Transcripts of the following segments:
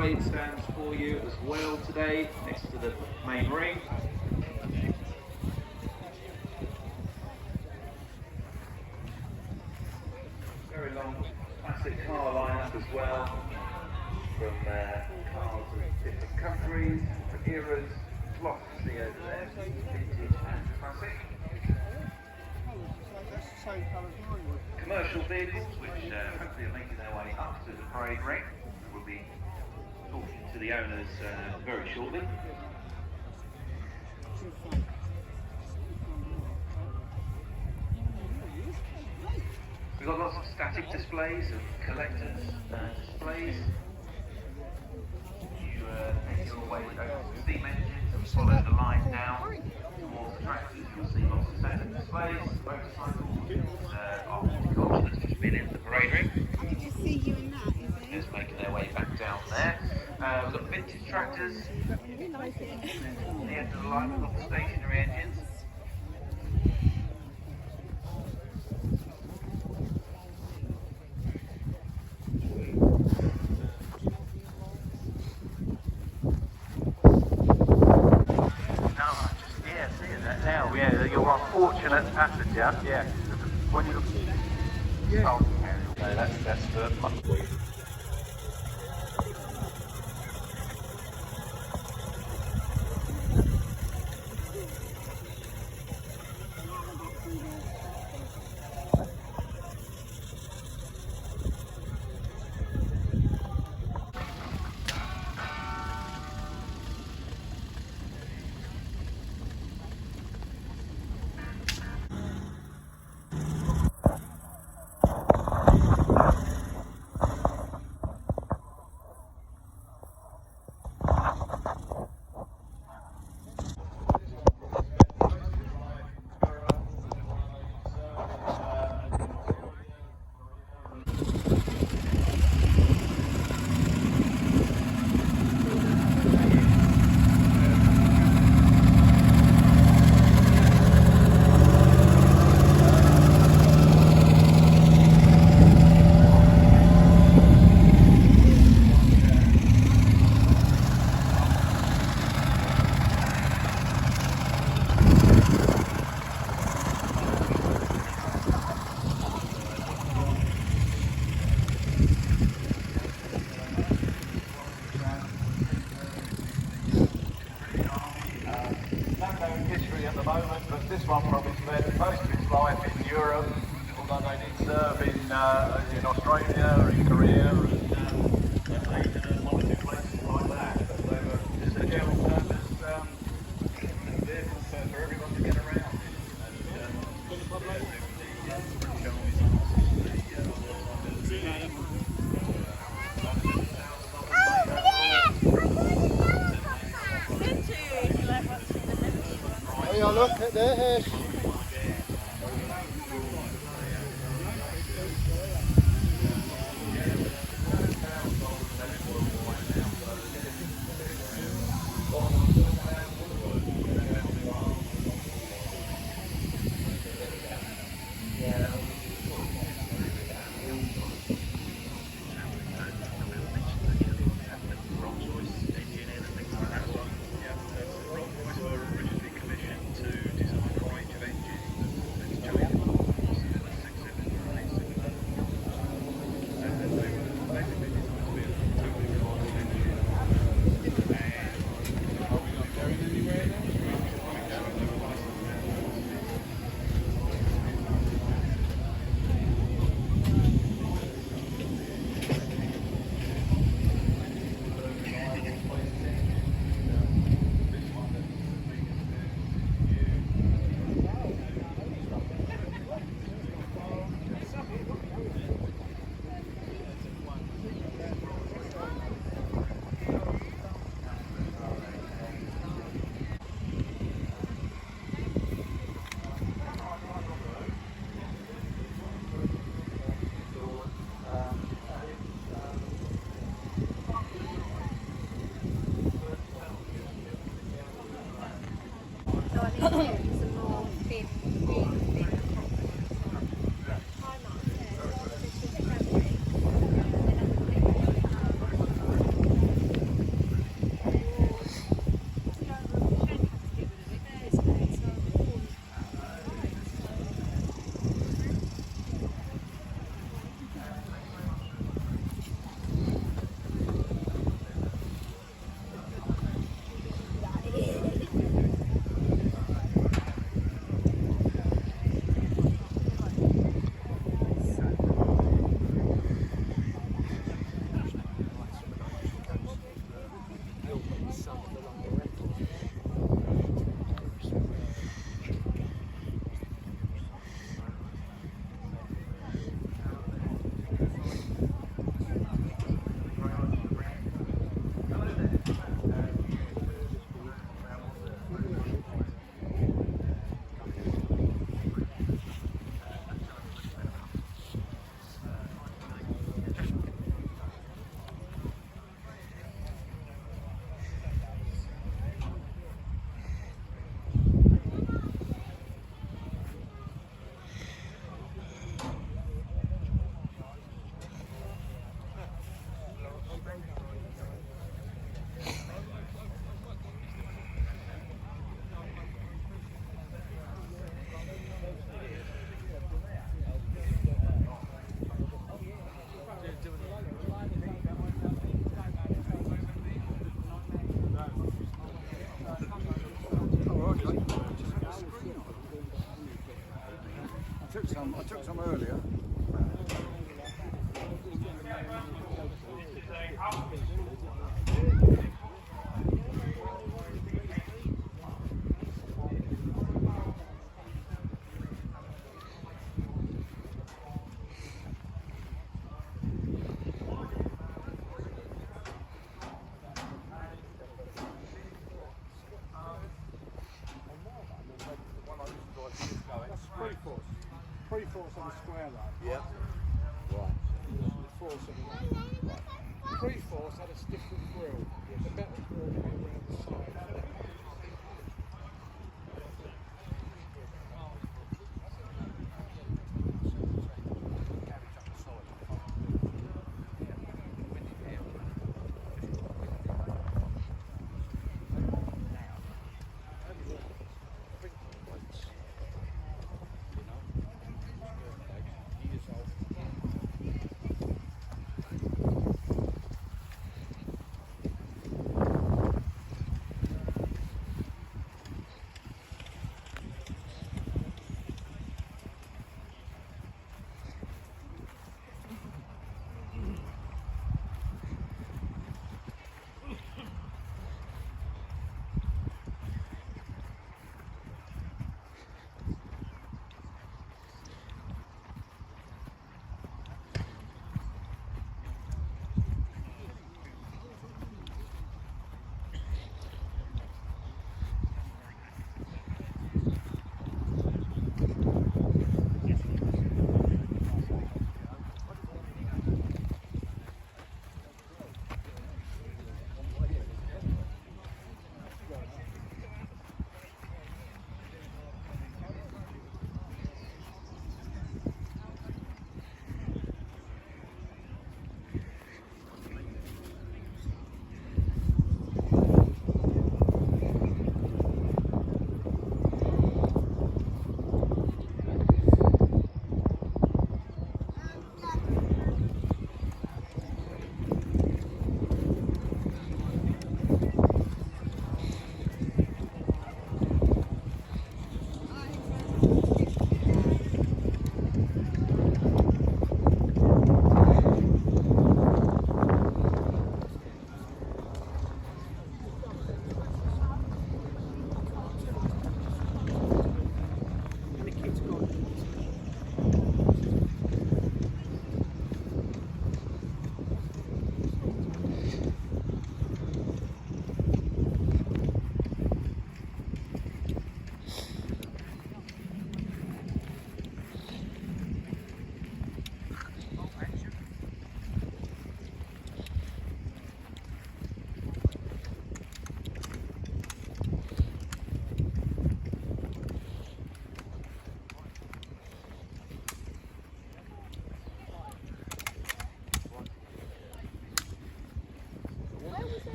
parade stands for you as well today, next to the main ring. Very long classic car lineup as well, from cars of different countries, different eras. Lots to see over there, vintage and classic. Commercial vehicles which hopefully are making their way up to the parade ring. We'll be talking to the owners very shortly. We've got lots of static displays and collectors displays. You make your way over to steam engines and follow the line down towards the tractors. You'll see lots of static displays, motorcycles, horticulture that's just been into the parade ring. Did you see you in that? Just making their way back down there. We've got vintage tractors. At the end of the line, we've got the stationary engines. Yeah, you're a fortunate passenger. Yeah. When you look. Yeah. Oh, no, that's the monthly. At the moment, but this one probably spent most of its life in Europe, although they did serve in Australia, in Korea, and one or two places like that. But they were just a general purpose vehicle for everyone to get around Oh, look at this. to the square line. Yeah. Right. The force of the line. Pre-force had a different grill. The metal grill would be around the side. Years old.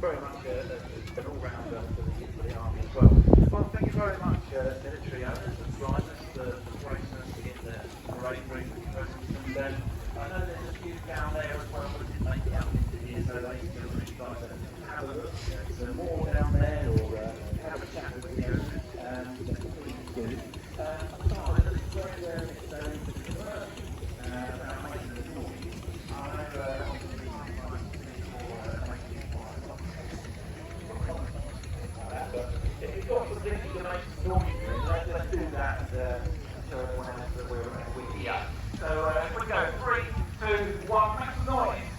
very much an all-rounder for the Army as well. Well, thank you very much, military owners and drivers, for gracing us in the parade room. And I know there's a few down there as well that didn't make it out into here, so they still really like to have a look. There's more down there, or have a chat with you. Good. If you've got some things to make some noise, let's do that so everyone else that we're here. So if we go 3, 2, 1, make some noise.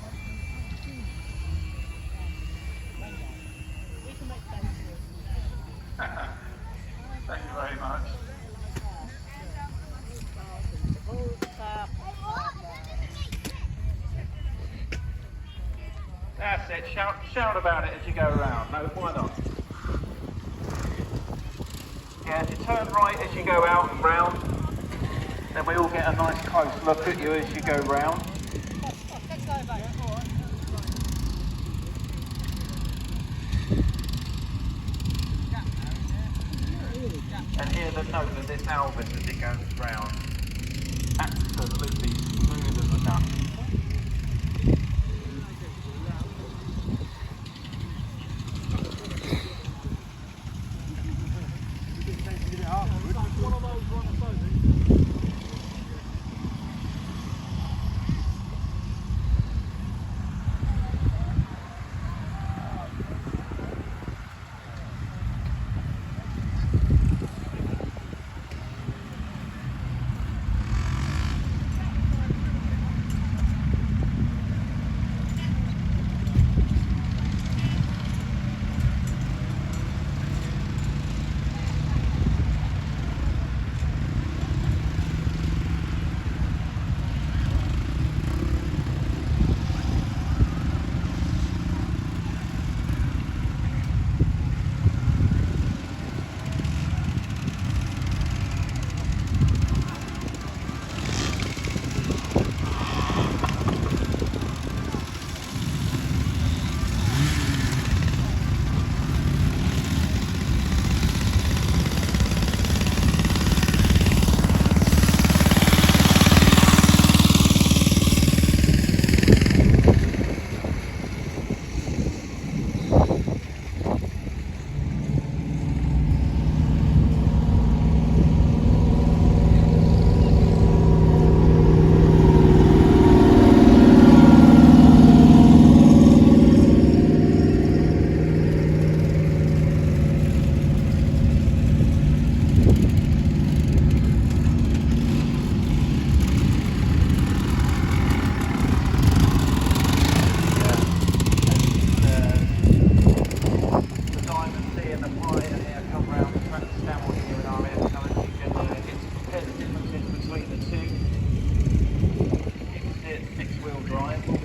Thank you very much. That's it, shout about it as you go around. No, why not? Yeah, if you turn right as you go out and round, then we all get a nice close look at you as you go round. And hear the note of this Albert as it goes round. Absolutely smooth as a nut.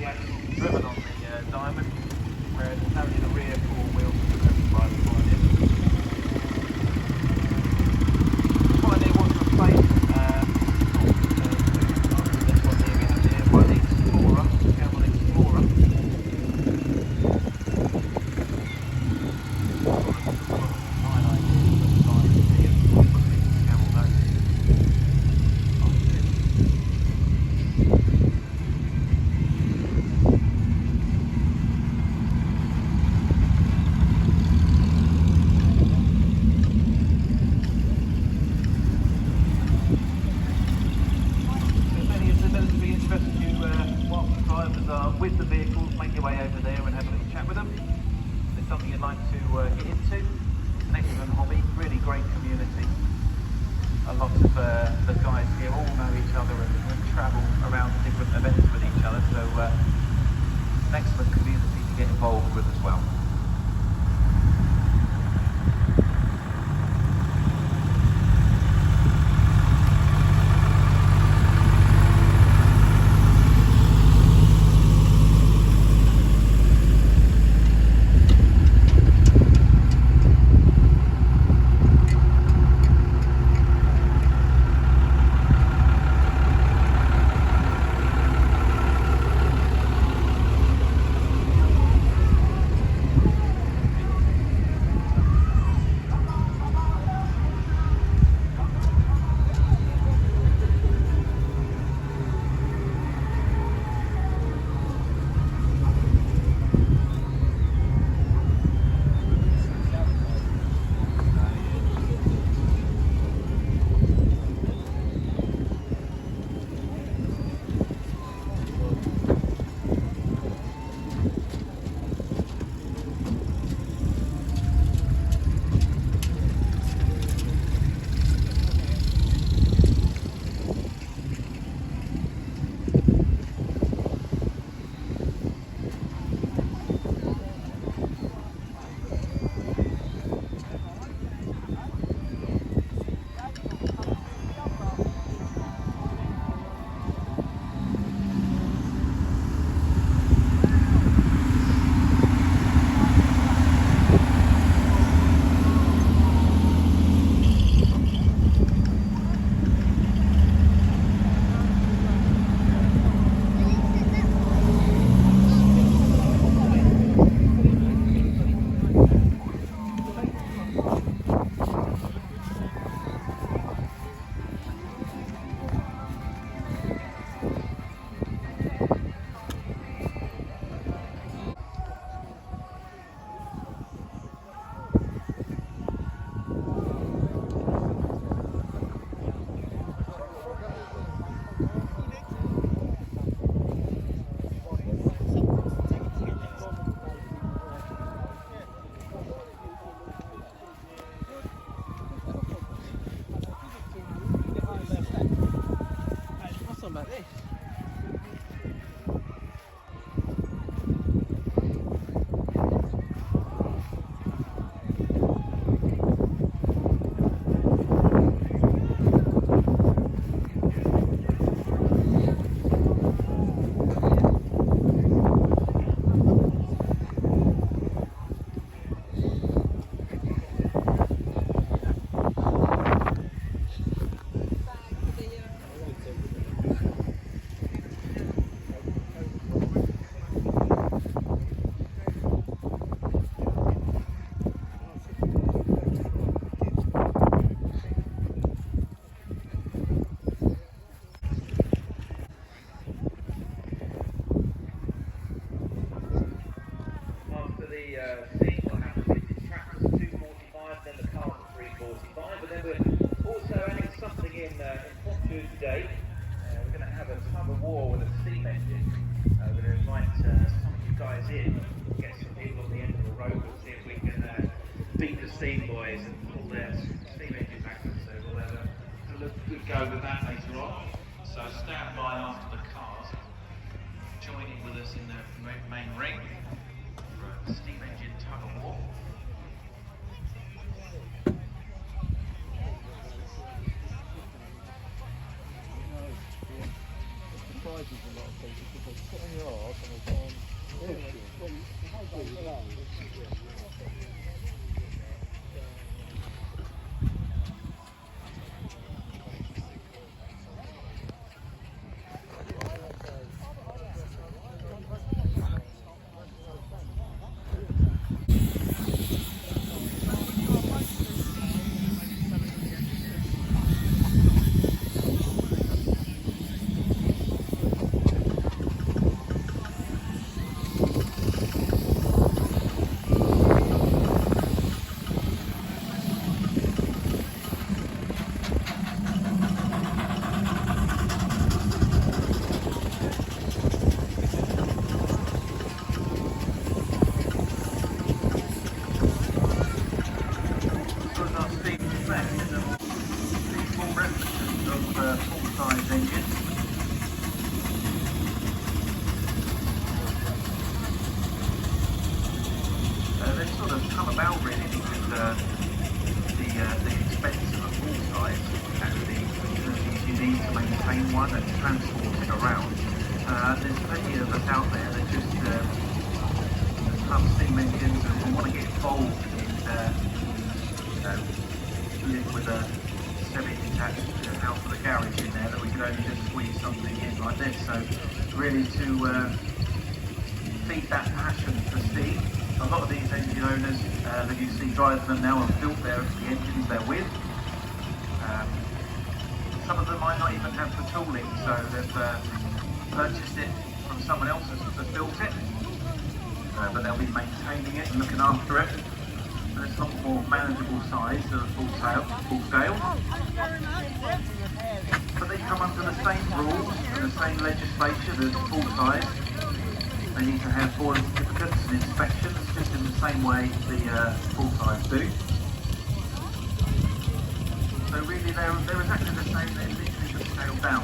axles driven on the Diamond, whereas it's only the rear four wheels that are driven by the Pioneer. The Pioneer was replaced this one here we have here by the Explorer, Camel Explorer. With the vehicles, make your way over there and have a little chat with them. If there's something you'd like to get into, an excellent hobby, really great community. A lot of the guys here all know each other and travel around to different events with each other, so an excellent community to get involved with as well. Today, we're going to have a tug of war with a steam engine. We're going to invite some of you guys in, get some people on the end of the road and see if we can beat the steam boys and pull their steam engine backwards. So we'll have a good go with that later on. So stand by after the cars, joining with us in the main ring for a steam engine tug of war. Surprises a lot of people because putting your arse on a the expense of a full size and the facilities you need to maintain one and transport it around. There's plenty of us out there that just love steam engines and want to get involved in, live with a semi-detached house with a garage in there that we could only just squeeze something in like this. So really to feed that passion for steam. A lot of these engine owners that you see driving them now have built the engines they're with. Some of them might not even have the tooling, so they've purchased it from someone else that's built it, but they'll be maintaining it and looking after it. And it's a lot more manageable size than a full scale. But they come under the same rules and the same legislation as full size. They need to have board certificates and inspections just in the same way the full size do. So really they're exactly the same, they're literally just scaled down.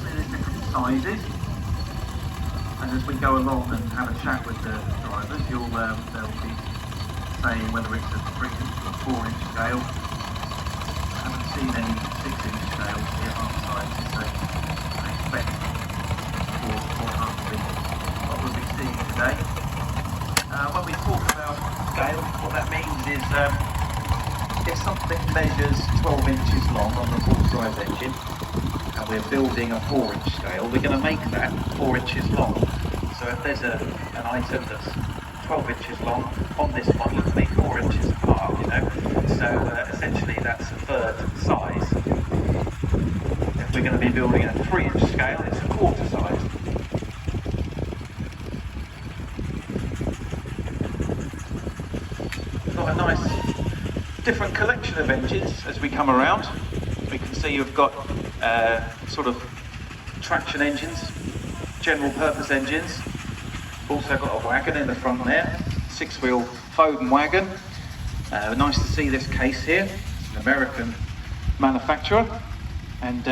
There's different sizes, and as we go along and have a chat with the drivers, they'll be saying whether it's a 3-inch or 4-inch scale. I haven't seen any 6-inch scales here half sizes, so I expect 4.5 to be what we'll be seeing today. When we talk about scale, what that means is if something measures 12 inches long on the full-size engine and we're building a 4-inch scale, we're going to make that 4 inches long. So if there's an item that's 12 inches long on this model, it'll be 4 inches apart, you know. So essentially that's a third size. If we're going to be building a 3-inch scale, it's a quarter size. Got a nice different collection of engines as we come around. We can see you've got sort of traction engines, general purpose engines. Also got a wagon in the front there, 6-wheel Foden wagon. Nice to see this case here, an American manufacturer, and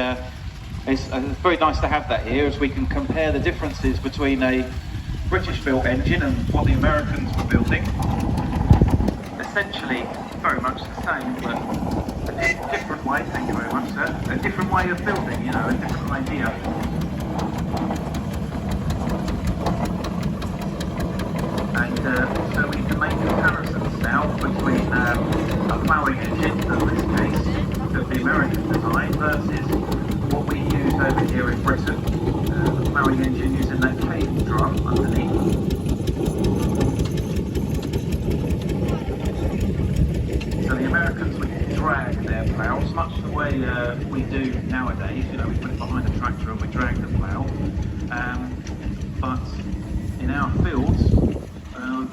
it's very nice to have that here as we can compare the differences between a British built engine and what the Americans were building. Essentially very much the same, but a different way, thank you very much sir, a different way of building, you know, a different idea. And so we can make comparisons now between a ploughing engine, in this case, of the American design, versus what we use over here in Britain, the ploughing engine using that cable drum underneath. So the Americans would drag their ploughs, much the way we do nowadays. You know, we put it behind a tractor and we drag the plough. But in our fields,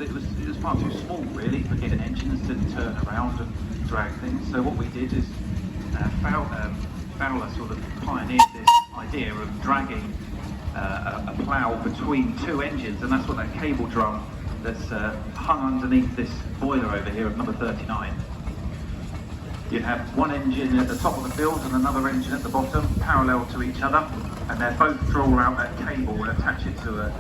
it was far too small really for getting engines to turn around and drag things. So what we did is Fowler sort of pioneered this idea of dragging a plough between two engines, and that's what that cable drum that's hung underneath this boiler over here of number 39. You have one engine at the top of the field and another engine at the bottom, parallel to each other, and they both draw out that cable and attach it to a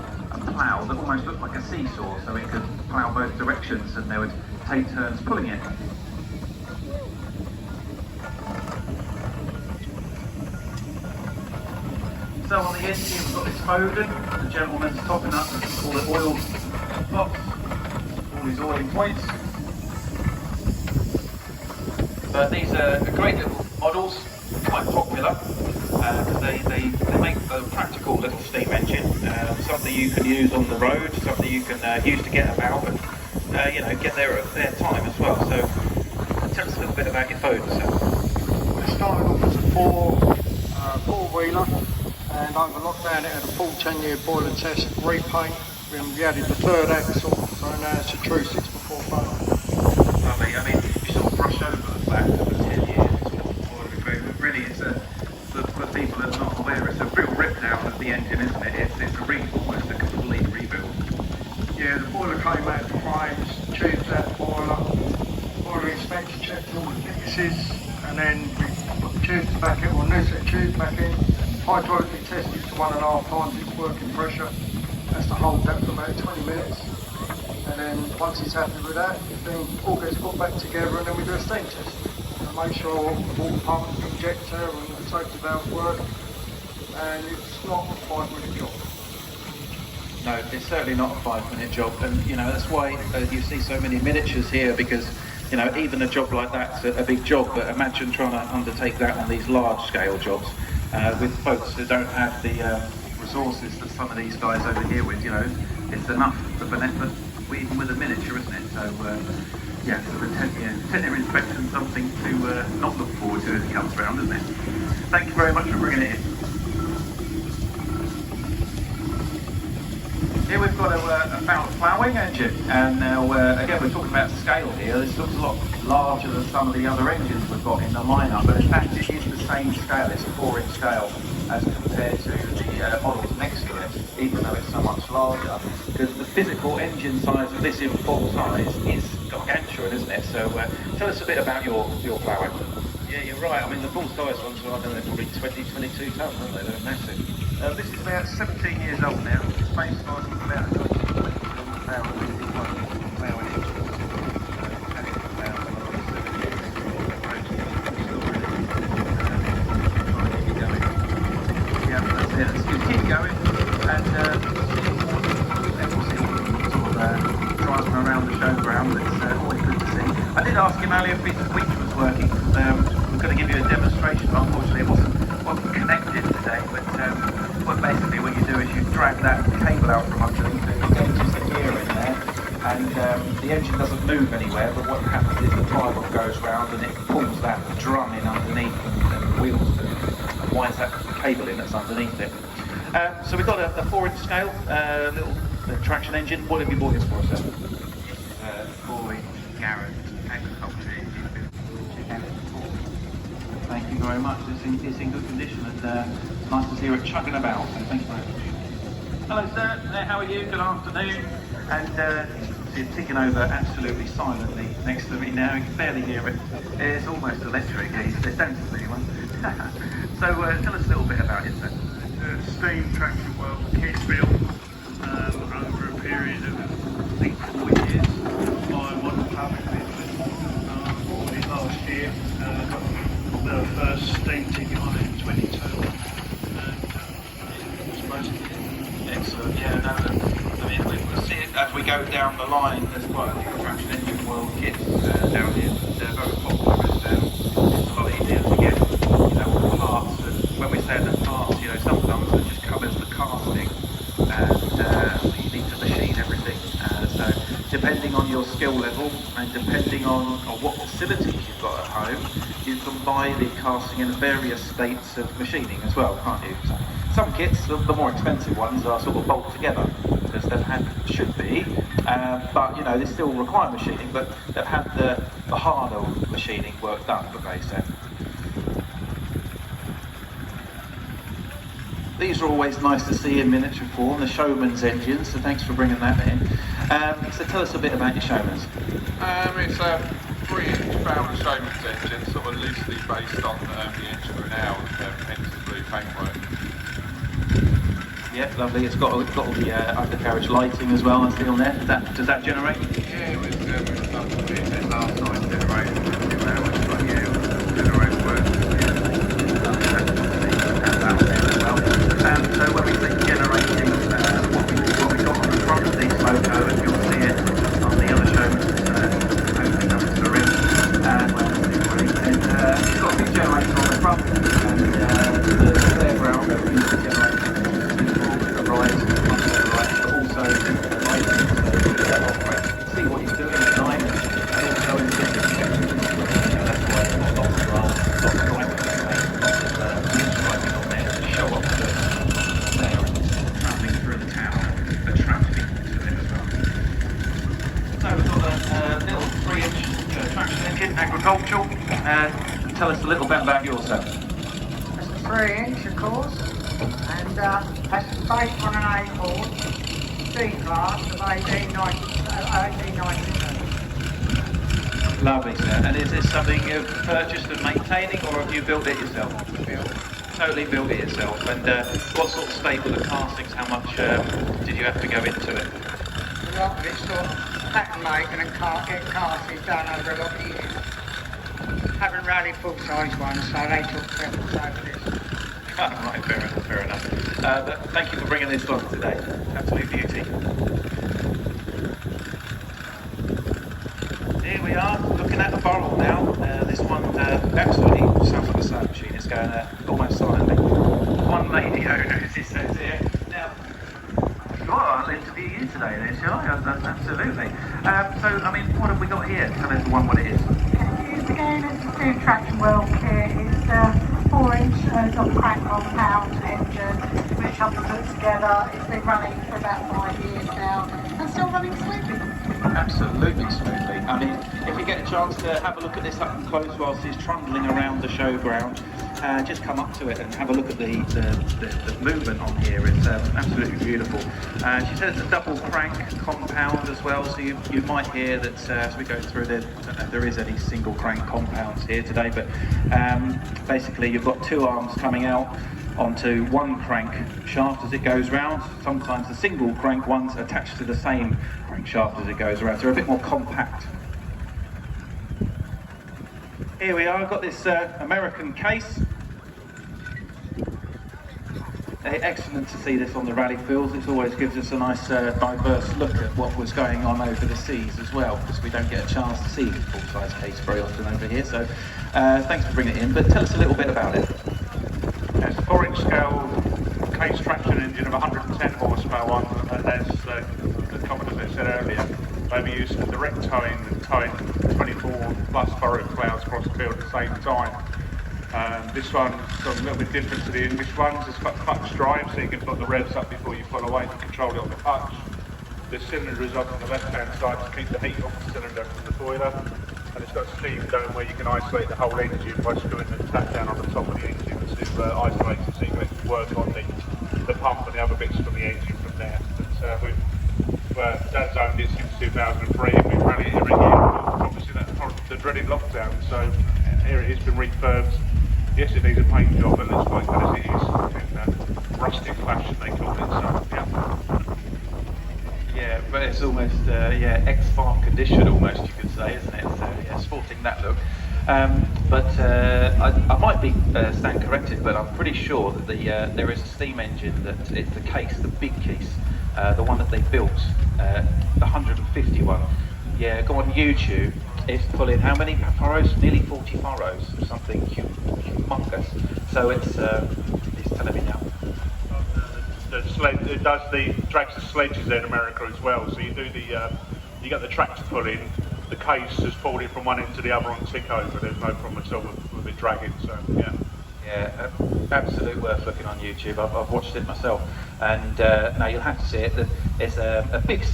plough that almost looked like a seesaw, so it could plough both directions and they would take turns pulling it. So on the end here we've got this Foden, the gentleman's topping up all the oil pots, all his oiling points. But these are great little models, quite popular, because they make a practical little steam engine, something you can use on the road, something you can use to get about and you know, get there at their time as well. So tell us a little bit about your Foden, sir. We started off as a four-wheeler, and over lockdown it had a full 10-year boiler test, repaint, and we added the third axle, so now it's a true 6x4 boat. Lovely. I mean, you sort of brush over the fact that the 10 years but really it's for people that are not aware, it's a real rip down of the engine, isn't it? It's almost a complete rebuild. Yeah, the boiler came out the frames, tubes out the boiler inspector checked all the thicknesses, and then we put the tubes back in, or new set of tubes back in, hydraulically tested to 1.5 times its working pressure, has to hold that for about 20 minutes. And then once he's happy with that, then all gets put back together and then we do a steam test. And make sure the water pump, the injector and the safety valves work. And it's not a 5-minute job. No, it's certainly not a 5-minute job, and you know that's why you see so many miniatures here, because you know even a job like that's a big job. But imagine trying to undertake that on these large-scale jobs with folks who don't have the resources that some of these guys over here with. You know, it's enough of an effort even with a miniature, isn't it? So yeah, the 10-year inspection, something to not look forward to as it comes around, isn't it? Thank you very much for bringing it in. Here we've got a ploughing engine, and now again we're talking about scale here. This looks a lot larger than some of the other engines we've got in the lineup, but in fact it is the same scale. It's a 4-inch scale as compared to the models next to it, even though it's so much larger, because the physical engine size of this in full size is gargantuan, isn't it? So tell us a bit about your ploughing. Yeah, you're right. I mean, the full-size ones are, I don't know, probably 22 tonnes, aren't they? They're massive. This is about 17 years old now. It's based on about 20 power ploughing engine. Had it for about 7 years. Yeah, that's it. Let's keep going and see sort of driving around the showground. It's always good to see. I did ask him earlier if his winch was working. We're going to give you a demonstration, but unfortunately it wasn't connected today. But basically what you do is you drag that cable out from underneath it, you engages the gear in there, and the engine doesn't move anywhere, but what happens is the throttle goes round and it pulls that drum in underneath and the wheels and winds that cable in that's underneath it. So we've got a 4-inch scale, little traction engine. What have you bought this for, sir? It's a 4-inch Garrett agriculture engine. Thank you very much. It's in good condition, and it's nice to see it chugging about. So thank you very much. Hello, sir. How are you? Good afternoon. And it's ticking over absolutely silently next to me now. You can barely hear it. It's almost electric. It's down to the one. So tell us a little bit about it, sir. It's a steam traction well kit built over a period of I think 4 years by one public business. Bought it last year. Got the first steam ticket on it in 22. Excellent, yeah, no, I mean, we'll see it as we go down the line. There's quite a few traction engine world kits down here. They're very popular, it's a lot easier to get, you know, all the parts. And when we say the parts, you know, sometimes it just covers the casting, and you need to machine everything. So depending on your skill level and depending on what facilities you've got at home, you can buy the casting in various states of machining as well, can't you? Some kits, the more expensive ones, are sort of bolted together because they've had, should be, but you know they still require machining, but they've had the harder machining work done for base end. These are always nice to see in miniature form, the Showman's engines, so thanks for bringing that in. So tell us a bit about your Showman's. It's a 3-inch barrel Showman's engine, sort of loosely based on the engine we're now, hence the blue paintwork. Yeah, lovely. It's got all the undercarriage lighting as well, I see on there. Does that generate? Yeah, it was done for it last night, generated a few hours, but yeah, it was generated work. So when we say generating, what we got on the front of these logo, and you'll see it on the other Showman's, hopefully coming to the rim, it's got a big generator on the front, and the fairground that we use to generate right, but also lighting, so see what you're doing at night, and also in different sections. That's why it's got lots of glass, lots of lighting, lots of striping on there to show off the there and travelling through the town and attract people to it as well. So we've got a little 3-inch traction engine, agricultural. Tell us a little bit about yours, sir. It's a 3-inch, of course, and that's based on an A-Ford C-Class of 1892. Lovely, sir. And is this something you've purchased and maintaining, or have you built it yourself? totally built it yourself. And what sort of state were the castings? How much did you have to go into it? A lot of it's sort of pattern making and get castings done over a lot of years. Haven't rallied full-size ones, so they took preference over this. Right, fair enough. But thank you for bringing this on today. Absolute beauty. Here we are, looking at the barrel now. This one absolutely sounds like a sewing machine. It's going almost silently. One lady owner, as it says here. Now, Sure, I'll interview you today then, shall I? Absolutely. So, I mean, what have we got here? Tell everyone what it is. Again, it's a two traction world kit. It's a 4-inch double crank compound engine, which I've put together. It's been running for about 5 years now and still running smoothly. absolutely smoothly. I mean, if you get a chance to have a look at this up close whilst it's trundling around the showground, just come up to it and have a look at the movement on here. It's absolutely beautiful. She says it's a double crank compound as well, so you might hear that as we go through there, I don't know if there is any single crank compounds here today, but basically you've got two arms coming out onto one crank shaft as it goes round. Sometimes the single crank ones attached to the same crankshaft as it goes around, so they're a bit more compact. Here we are, I've got this American case. Excellent to see this on the rally fields. It always gives us a nice diverse look at what was going on over the seas as well, because we don't get a chance to see the full-size case very often over here, so thanks for bringing it in, but tell us a little bit about it. It's a 4-inch scale case traction engine of 110 horsepower one, and as the commentator said earlier, they were used for direct towing and towing 24 plus furrow clouds across the field at the same time. This one's got a little bit different to the English ones. It's got clutch drive, so you can put the revs up before you pull away and control it on the clutch. The cylinder is up on the left-hand side to keep the heat off the cylinder from the boiler, and it's got a steam dome where you can isolate the whole engine by screwing the tap down on the top of the engine to isolate it, so you can work on the pump and the other bits from the engine from there. But Dad's owned it since 2003, and we've rallied it every year, obviously the dreaded lockdown, so here it has been refurbed. Yes, it needs a paint job, and it's quite good as it is, in rustic fashion they call it, so yeah. Yeah, but it's almost X-Farm condition almost, you could say, isn't it? So yeah, sporting that look. But I might be stand corrected, but I'm pretty sure that there is a steam engine that it's the case, the big case, the one that they built, the 150 one. Yeah, go on YouTube. It's pulling how many furrows? Nearly 40 furrows, something humongous. So it's telling me now. It drags the sledges in America as well. So you do you get the tractor pulling, the case has pulled it from one end to the other on tick over. There's no problem at all with it dragging. So yeah. Yeah, absolute worth looking on YouTube. I've watched it myself, and now you'll have to see it. It's a big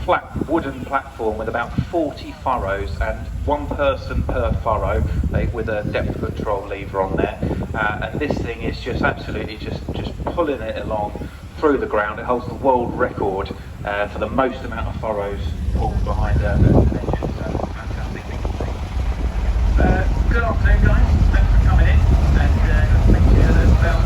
flat wooden platform with about 40 furrows and one person per furrow with a depth control lever on there, and this thing is just absolutely just pulling it along through the ground. It holds the world record for the most amount of furrows pulled behind an engine. So fantastic thing to see. Good afternoon guys, thanks for coming in, and speak to you a little about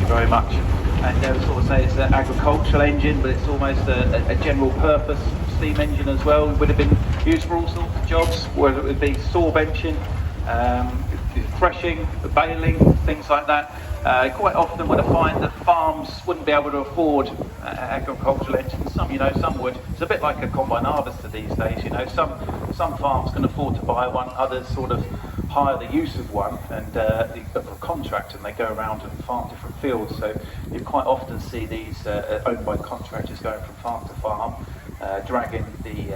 very much. And they would sort of say it's an agricultural engine, but it's almost a general purpose steam engine as well. It would have been used for all sorts of jobs, whether it would be saw benching, threshing, baling, things like that. Quite often when I find that farms wouldn't be able to afford agricultural engines, some would. It's a bit like a combine harvester these days, some farms can afford to buy one, others sort of hire the use of one and for a contract, and they go around and farm different fields. So you quite often see these owned by contractors going from farm to farm, dragging the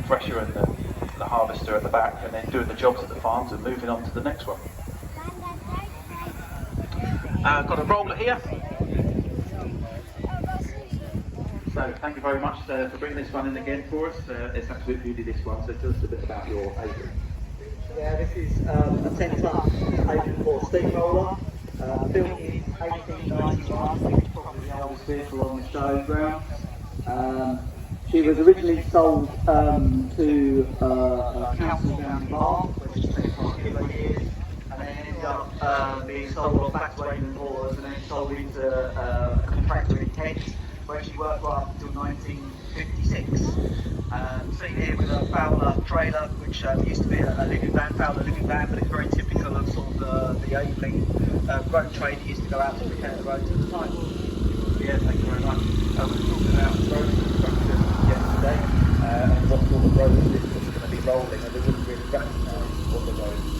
thresher and the harvester at the back, and then doing the jobs at the farms and moving on to the next one. I've got a roller here. So thank you very much for bringing this one in again for us. It's absolutely beauty, this one. So tell us a bit about your apron. Yeah, this is a 10-ton apron for steam roller. Built in 1891, which is probably the oldest vehicle on the showground. She was originally sold to a council down in Bath, where she spent quite a couple of years, and then ended up being sold off back to Raymond Moors, and then sold into a contractor in Kent, where she worked right up until 1956. Seen here with a Fowler trailer, which used to be a living van, Fowler living van, but it's very typical of sort of the Aveling road trade that used to go out to repair the roads at the time. Yeah, thank you very much. We were talking about road construction yesterday and what sort of roads this was going to be rolling, and we wouldn't really recognise what the roads.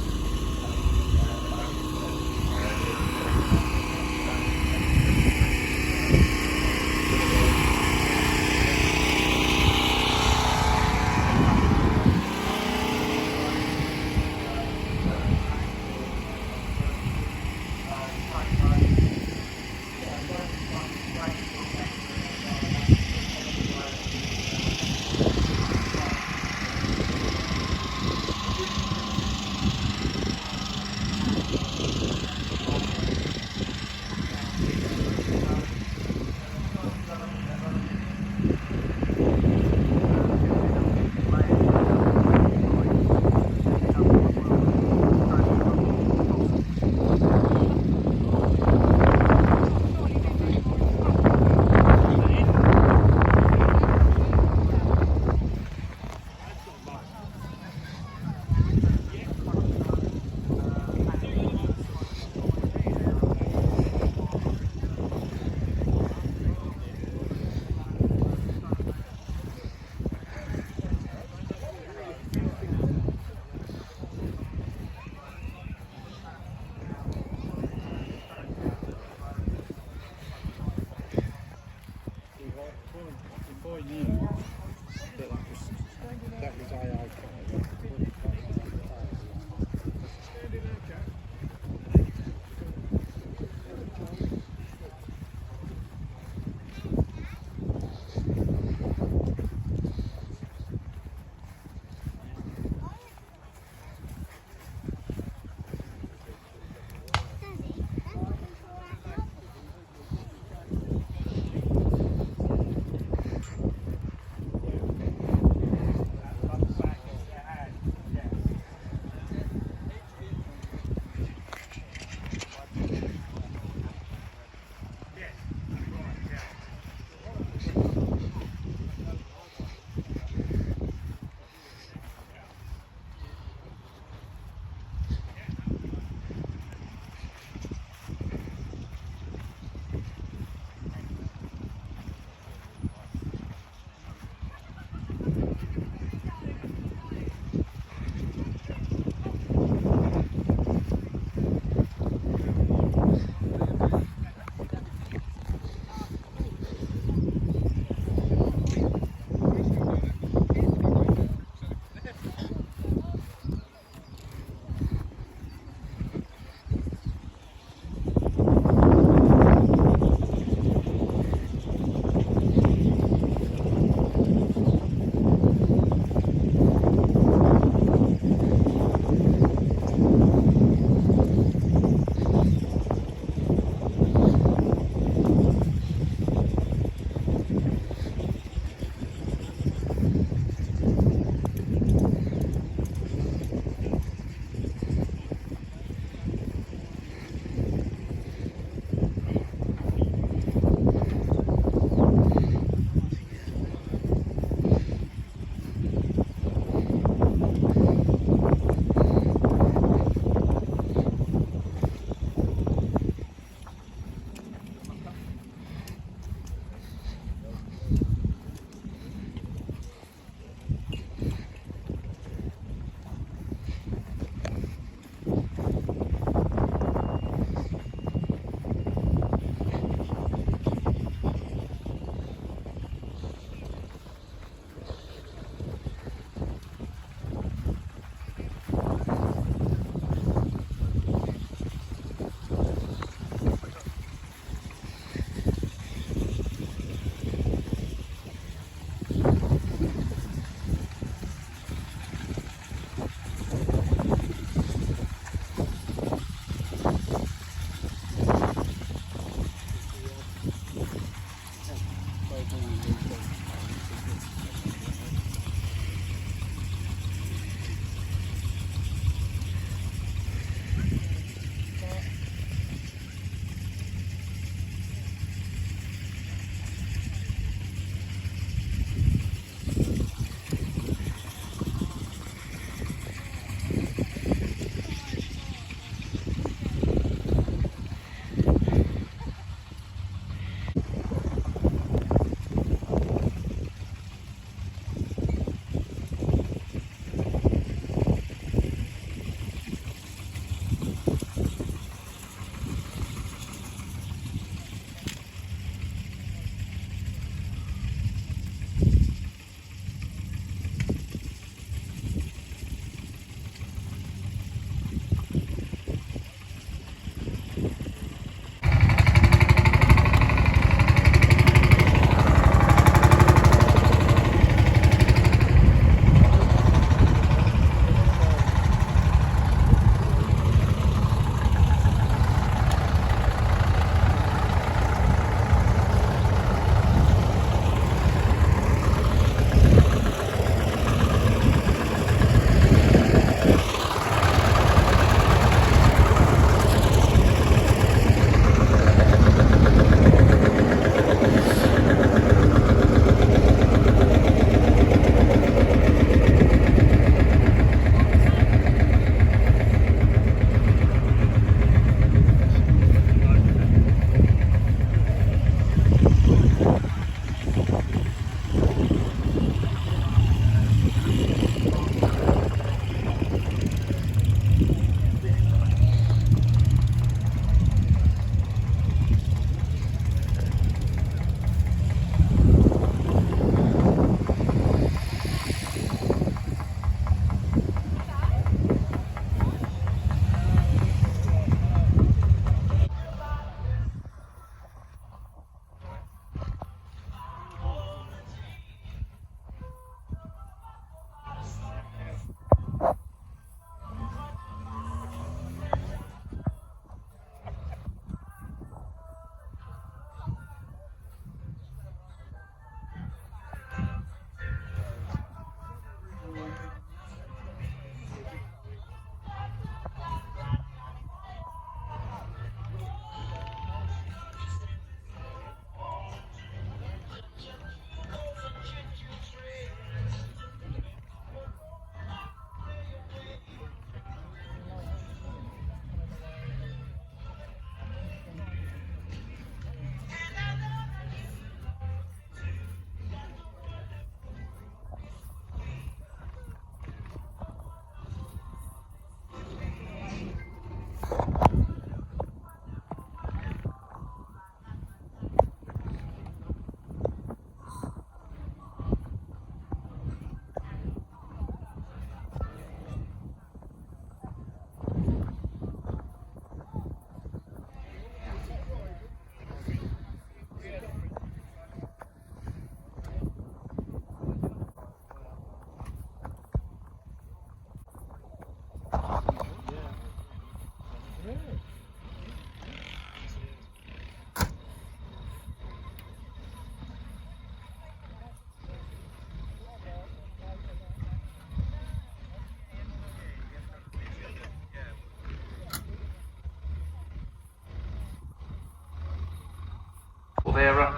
there.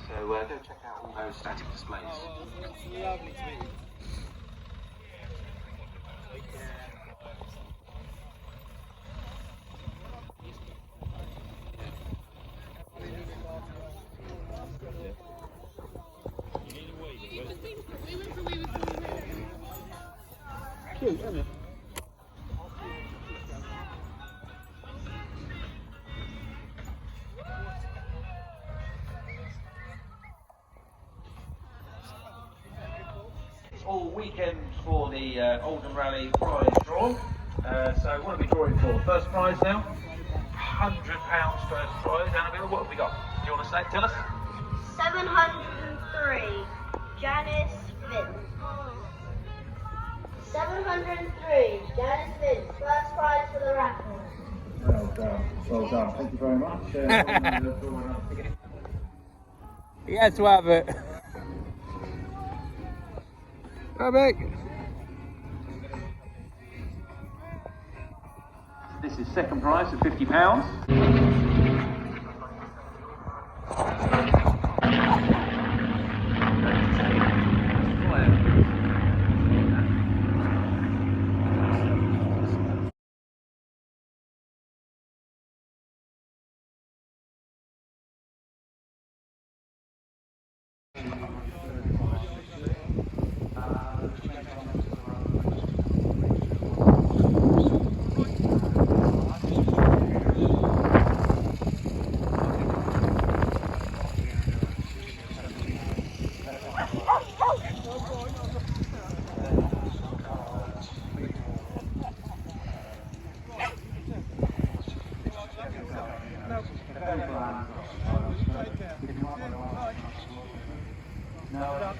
So go check out all those static displays. Lovely to meet you. Cute, isn't it? It's all weekend for the Aldham Rally prize draw. So what are we drawing for? First prize now? £100 first prize. Annabelle, what have we got? Do you want to say? Tell us. 703, Janice Vince. 703, Janice Vince, first prize for the raffle. Well done. Well done. Thank you very much. He had to have it. Come back. This is second prize of £50. No.